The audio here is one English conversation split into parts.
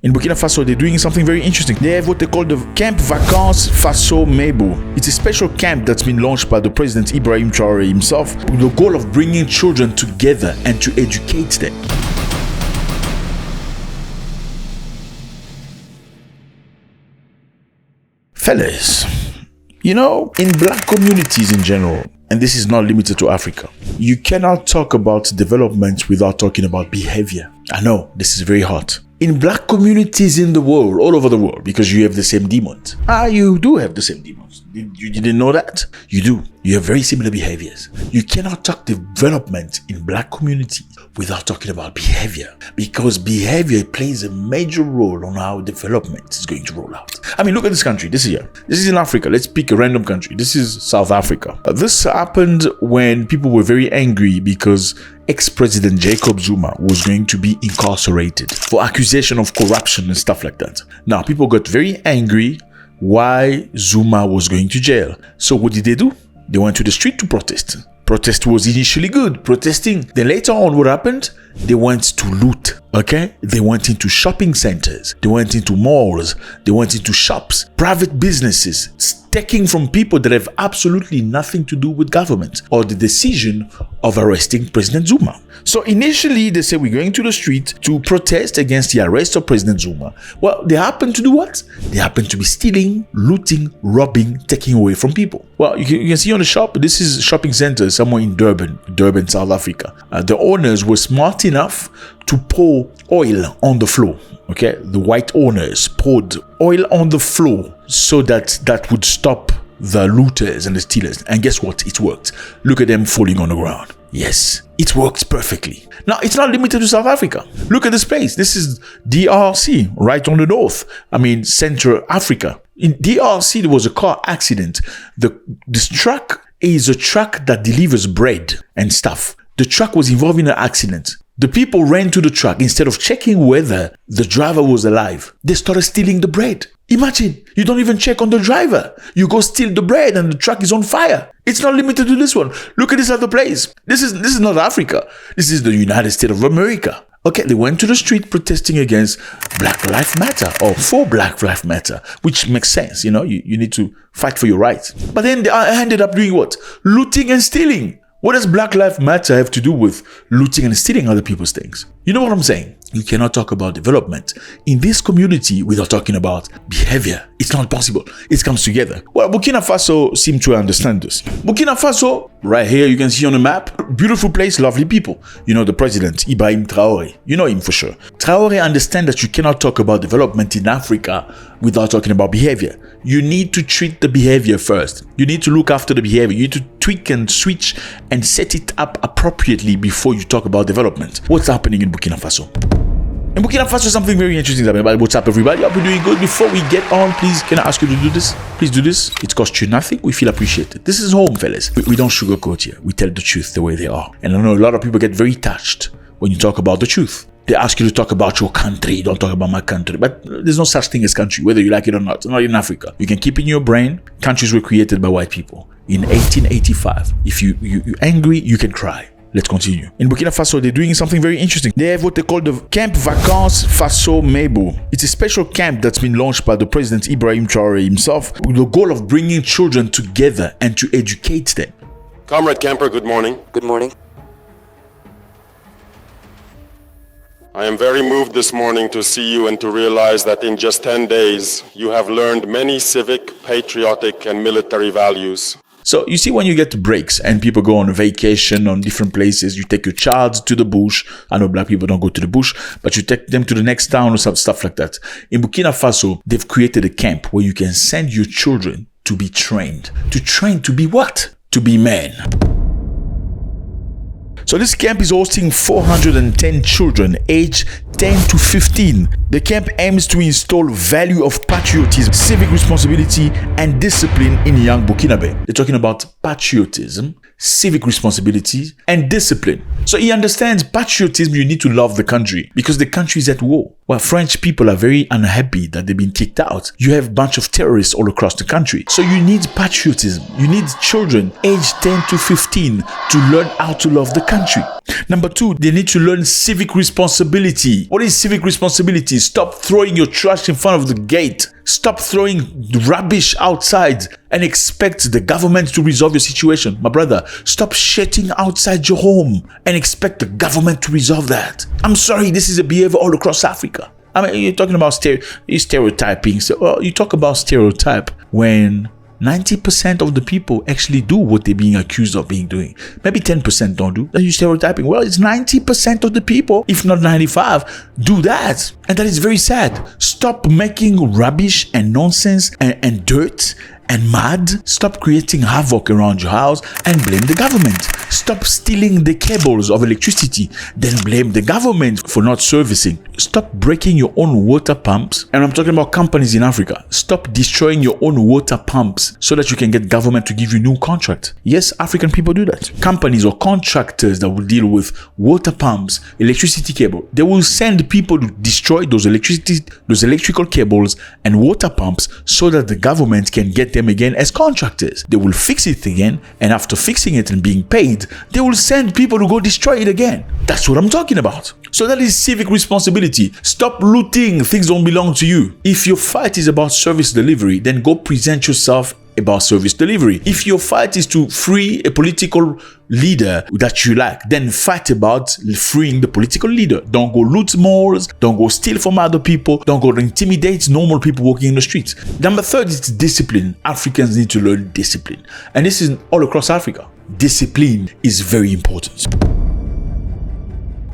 In Burkina Faso, they're doing something very interesting. They have what they call the Camp Vakans Faso Mebo. It's a special camp that's been launched by the President Ibrahim Traoré himself with the goal of bringing children together and to educate them. Fellas, you know, in black communities in general, and this is not limited to Africa, you cannot talk about development without talking about behavior. I know, this is very hot. In black communities in the world, all over the world, because you have the same demons. You do have the same demons. You didn't know that? You do. You have very similar behaviors. You cannot talk development in black communities without talking about behavior, because behavior plays a major role on how development is going to roll out. I mean, look at this country. This is in Africa. Let's pick a random country. This is South Africa. This happened when people were very angry because ex-president Jacob Zuma was going to be incarcerated for accusation of corruption and stuff like that. Now, people got very angry why Zuma was going to jail. So what did they do? They went to the street to protest. Protest was initially good, protesting. Then later on, what happened? They went to loot, okay? They went into shopping centers. They went into malls. They went into shops, private businesses, taking from people that have absolutely nothing to do with government or the decision of arresting President Zuma. So initially, they said, we're going to the street to protest against the arrest of President Zuma. Well, they happened to do what? They happened to be stealing, looting, robbing, taking away from people. Well, you can see on the shop, this is a shopping center somewhere in Durban, South Africa. The owners were smart enough to pour oil on the floor. Okay, the white owners poured oil on the floor so that would stop the looters and the stealers. And guess what? It worked. Look at them falling on the ground. Yes, it works perfectly. Now, it's not limited to South Africa. Look at this place. This is DRC, right on the north. I mean, Central Africa. In DRC, there was a car accident. This truck is a truck that delivers bread and stuff. The truck was involved in an accident. The people ran to the truck. Instead of checking whether the driver was alive, they started stealing the bread. Imagine, you don't even check on the driver. You go steal the bread and the truck is on fire. It's not limited to this one. Look at this other place. This is not Africa. This is the United States of America. Okay, they went to the street protesting against Black Lives Matter or for Black Lives Matter, which makes sense. You know, you need to fight for your rights. But then they ended up doing what? Looting and stealing. What does Black Lives Matter have to do with looting and stealing other people's things? You know what I'm saying? You cannot talk about development in this community without talking about behavior. It's not possible. It comes together. Well, Burkina Faso seem to understand this. Burkina Faso, right here, you can see on the map, beautiful place, lovely people. You know the president, Ibrahim Traoré. You know him for sure. Traoré understands that you cannot talk about development in Africa without talking about behavior. You need to treat the behavior first. You need to look after the behavior. You need to tweak and switch and set it up appropriately before you talk about development. What's happening in Burkina Faso? In Burkina Faso, something very interesting is happening. What's up, everybody? Hope you're doing good. Before we get on, please, can I ask you to do this? Please do this. It costs you nothing. We feel appreciated. This is home, fellas. We don't sugarcoat here. We tell the truth the way they are. And I know a lot of people get very touched when you talk about the truth. They ask you to talk about your country. Don't talk about my country. But there's no such thing as country, whether you like it or not. Not in Africa. You can keep it in your brain. Countries were created by white people in 1885. If you're angry, you can cry. Let's continue. In Burkina Faso, they're doing something very interesting. They have what they call the Camp Vakans Faso Mebo. It's a special camp that's been launched by the President Ibrahim Traoré himself with the goal of bringing children together and to educate them. Comrade Camper, good morning. Good morning. I am very moved this morning to see you and to realize that in just 10 days, you have learned many civic, patriotic, and military values. So you see, when you get breaks and people go on a vacation on different places, you take your child to the bush. I know black people don't go to the bush, but you take them to the next town or some stuff like that. In Burkina Faso, they've created a camp where you can send your children to be trained. To train to be what? To be men. So this camp is hosting 410 children aged 10 to 15. The camp aims to install value of patriotism, civic responsibility, and discipline in young Burkinabe. They're talking about patriotism, civic responsibility, and discipline. So he understands patriotism, you need to love the country because the country is at war. Well, French people are very unhappy that they've been kicked out. You have a bunch of terrorists all across the country. So you need patriotism. You need children aged 10 to 15 to learn how to love the country. Number 2, they need to learn civic responsibility. What is civic responsibility? Stop throwing your trash in front of the gate. Stop throwing rubbish outside and expect the government to resolve your situation. My brother, stop shitting outside your home and expect the government to resolve that. I'm sorry, this is a behavior all across Africa. I mean, you're talking about stereotyping. So, you talk about stereotype when 90% of the people actually do what they're being accused of doing. Maybe 10% don't do. Are you stereotyping? Well, it's 90% of the people, if not 95, do that. And that is very sad. Stop making rubbish and nonsense and dirt and mud. Stop creating havoc around your house and blame the government. Stop stealing the cables of electricity, then blame the government for not servicing. Stop breaking your own water pumps. And I'm talking about companies in Africa. Stop destroying your own water pumps so that you can get government to give you new contract. Yes, African people do that. Companies or contractors that will deal with water pumps, electricity cable, they will send people to destroy those electrical cables and water pumps so that the government can get them again as contractors. They will fix it again, and after fixing it and being paid, they will send people to go destroy it again. That's what I'm talking about. So that is civic responsibility. Stop looting. Things don't belong to you. If your fight is about service delivery, then go present yourself about service delivery. If your fight is to free a political leader that you like, then fight about freeing the political leader. Don't go loot malls, don't go steal from other people, don't go intimidate normal people walking in the streets. Number 3 is discipline. Africans need to learn discipline. And this is all across Africa. Discipline is very important.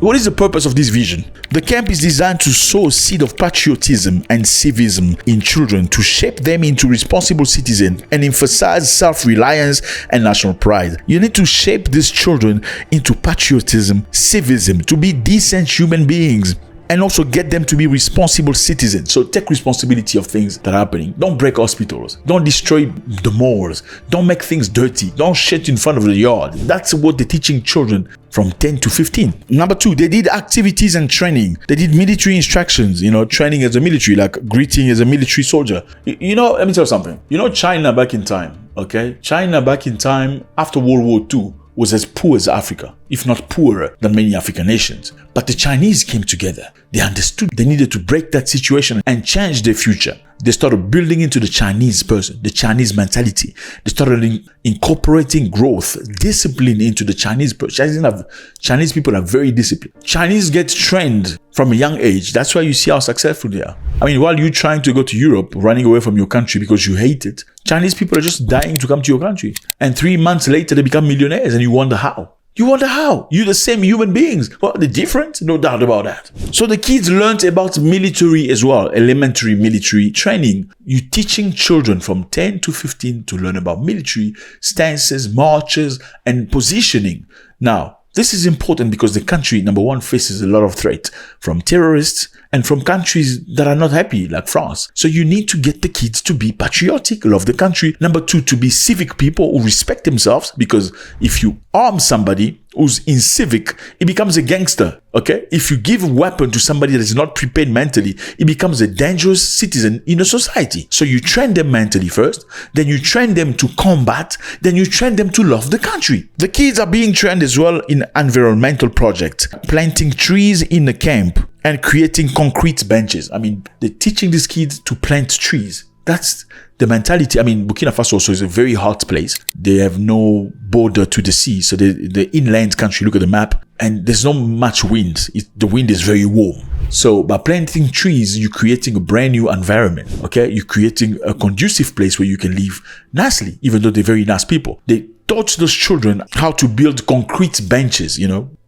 What is the purpose of this vision? The camp is designed to sow a seed of patriotism and civism in children to shape them into responsible citizens and emphasize self-reliance and national pride. You need to shape these children into patriotism, civism, to be decent human beings, and also get them to be responsible citizens. So take responsibility of things that are happening. Don't break hospitals. Don't destroy the malls. Don't make things dirty. Don't shit in front of the yard. That's what they're teaching children from 10 to 15. Number 2, they did activities and training. They did military instructions, training as a military, like greeting as a military soldier. Let me tell you something. China back in time, okay? China back in time, after World War II, was as poor as Africa, if not poorer than many African nations. But the Chinese came together. They understood they needed to break that situation and change their future. They started building into the Chinese person, the Chinese mentality. They started incorporating growth, discipline into the Chinese person. Chinese people are very disciplined. Chinese get trained from a young age. That's why you see how successful they are. I mean, while you're trying to go to Europe, running away from your country because you hate it, Chinese people are just dying to come to your country. And 3 months later, they become millionaires and you wonder how. You're the same human beings. Well, they're different, no doubt about that. So the kids learned about military as well, elementary military training. You're teaching children from 10 to 15 to learn about military stances, marches, and positioning. Now, this is important because the country, number 1, faces a lot of threat from terrorists and from countries that are not happy, like France. So you need to get the kids to be patriotic, love the country. Number 2, to be civic people who respect themselves, because if you arm somebody who's in civic, he becomes a gangster, okay? If you give a weapon to somebody that is not prepared mentally, he becomes a dangerous citizen in a society. So you train them mentally first, then you train them to combat, then you train them to love the country. The kids are being trained as well in environmental projects, planting trees in the camp and creating concrete benches. I mean, they're teaching these kids to plant trees. That's the mentality. I mean, Burkina Faso also is a very hot place. They have no border to the sea. So the inland country, look at the map, and there's not much wind. The wind is very warm. So by planting trees, you're creating a brand new environment, okay? You're creating a conducive place where you can live nicely, even though they're very nice people. They taught those children how to build concrete benches,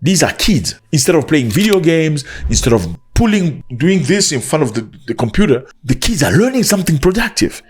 These are kids. Instead of playing video games, instead of doing this in front of the computer, the kids are learning something productive.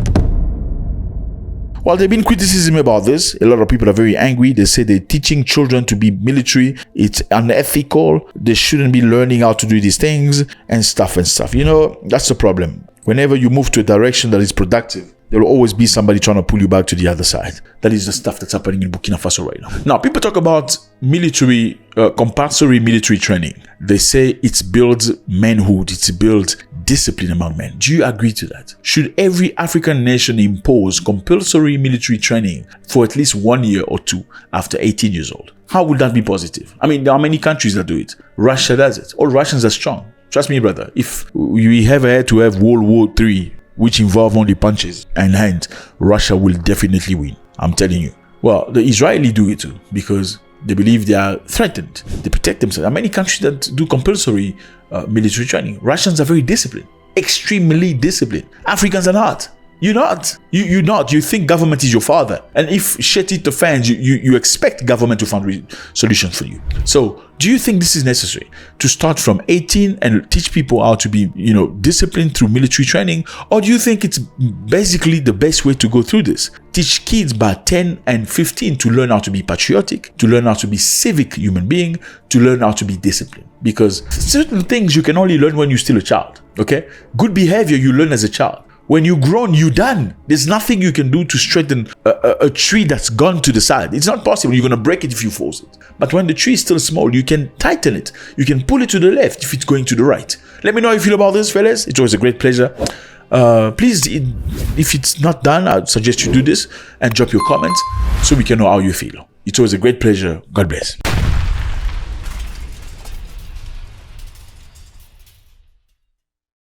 While there's been criticism about this, a lot of people are very angry. They say they're teaching children to be military. It's unethical. They shouldn't be learning how to do these things and stuff. That's the problem. Whenever you move to a direction that is productive, There will always be somebody trying to pull you back to the other side. That is the stuff that's happening in Burkina Faso right now. Now, people talk about military, compulsory military training. They say it builds manhood, it builds discipline among men. Do you agree to that? Should every African nation impose compulsory military training for at least 1 year or 2 after 18 years old? How would that be positive? I mean, there are many countries that do it. Russia does it. All Russians are strong. Trust me, brother. If we ever had to have World War III, which involve only punches and hands, Russia will definitely win. I'm telling you. Well, the Israelis do it too because they believe they are threatened. They protect themselves. There are many countries that do compulsory military training. Russians are very disciplined, extremely disciplined. Africans are not. You're not. You're not. You think government is your father. And if shit hit the fans, you expect government to find solutions for you. So do you think this is necessary to start from 18 and teach people how to be, disciplined through military training? Or do you think it's basically the best way to go through this? Teach kids by 10 and 15 to learn how to be patriotic, to learn how to be civic human being, to learn how to be disciplined. Because certain things you can only learn when you're still a child. Okay? Good behavior you learn as a child. When you're grown, you're done. There's nothing you can do to straighten a tree that's gone to the side. It's not possible. You're going to break it if you force it. But when the tree is still small, you can tighten it. You can pull it to the left if it's going to the right. Let me know how you feel about this, fellas. It's always a great pleasure. Please, if it's not done, I'd suggest you do this and drop your comments so we can know how you feel. It's always a great pleasure. God bless.